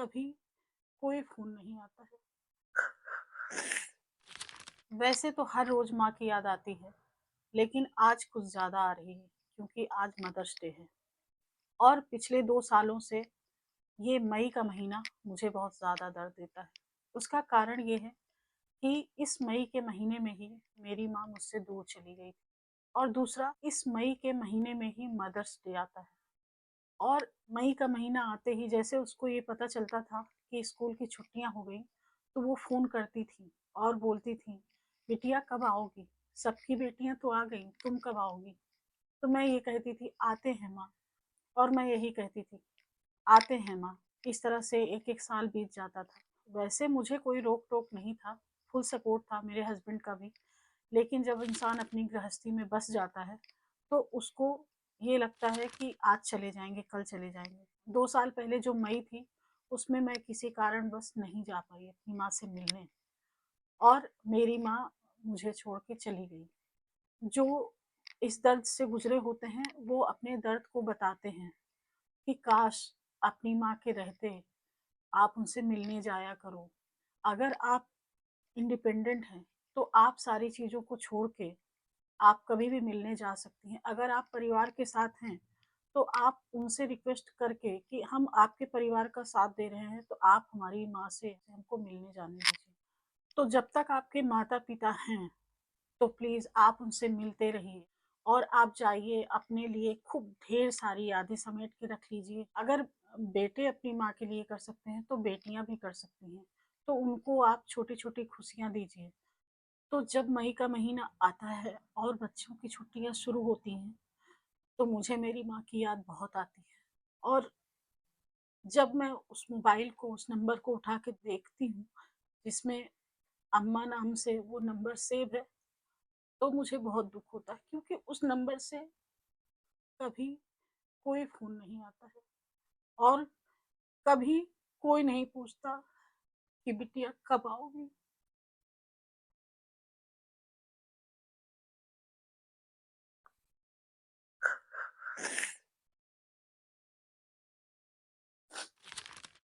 कभी कोई फ़ोन नहीं आता है। वैसे तो हर रोज़ माँ की याद आती है, लेकिन आज कुछ ज़्यादा आ रही है क्योंकि आज मदर्स डे है। और पिछले 2 सालों से ये मई का महीना मुझे बहुत ज़्यादा दर्द देता है। उसका कारण ये है कि इस मई के महीने में ही मेरी माँ मुझसे दूर चली गई थी और दूसरा इस मई के महीने में ही मदर्स डे आता है। और मई का महीना आते ही जैसे उसको ये पता चलता था कि स्कूल की छुट्टियां हो गई, तो वो फ़ोन करती थी और बोलती थी, बिटिया कब आओगी? सबकी बेटियां तो आ गई, तुम कब आओगी? तो मैं ये कहती थी, आते हैं माँ। और मैं यही कहती थी, आते हैं माँ। इस तरह से एक एक साल बीत जाता था। वैसे मुझे कोई रोक टोक नहीं था, फुल सपोर्ट था मेरे हस्बैंड का भी। लेकिन जब इंसान अपनी गृहस्थी में बस जाता है तो उसको ये लगता है कि आज चले जाएंगे, कल चले जाएंगे। 2 साल पहले जो मई थी, उसमें मैं किसी कारण बस नहीं जा पाई अपनी माँ से मिलने, और मेरी माँ मुझे छोड़ के चली गई। जो इस दर्द से गुजरे होते हैं वो अपने दर्द को बताते हैं कि काश अपनी माँ के रहते आप उनसे मिलने जाया करो। अगर आप इंडिपेंडेंट हैं तो आप सारी चीज़ों को छोड़ के आप कभी भी मिलने जा सकती हैं। अगर आप परिवार के साथ हैं तो आप उनसे रिक्वेस्ट करके कि हम आपके परिवार का साथ दे रहे हैं, तो आप हमारी माँ से हमको मिलने जाने दीजिए। तो जब तक आपके माता पिता हैं तो प्लीज़ आप उनसे मिलते रहिए और आप जाइए, अपने लिए खूब ढेर सारी यादें समेट के रख लीजिए। अगर बेटे अपनी माँ के लिए कर सकते हैं तो बेटियां भी कर सकती हैं, तो उनको आप छोटी छोटी खुशियाँ दीजिए। तो जब मई का महीना आता है और बच्चों की छुट्टियां शुरू होती हैं, तो मुझे मेरी माँ की याद बहुत आती है। और जब मैं उस मोबाइल को, उस नंबर को उठा के देखती हूँ जिसमें अम्मा नाम से वो नंबर सेव है, तो मुझे बहुत दुख होता है क्योंकि उस नंबर से कभी कोई फ़ोन नहीं आता है और कभी कोई नहीं पूछता कि बिटिया कब आओगी।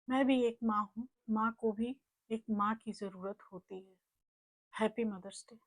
मैं भी एक माँ हूँ, माँ को भी एक माँ की ज़रूरत होती है। Happy mother's day.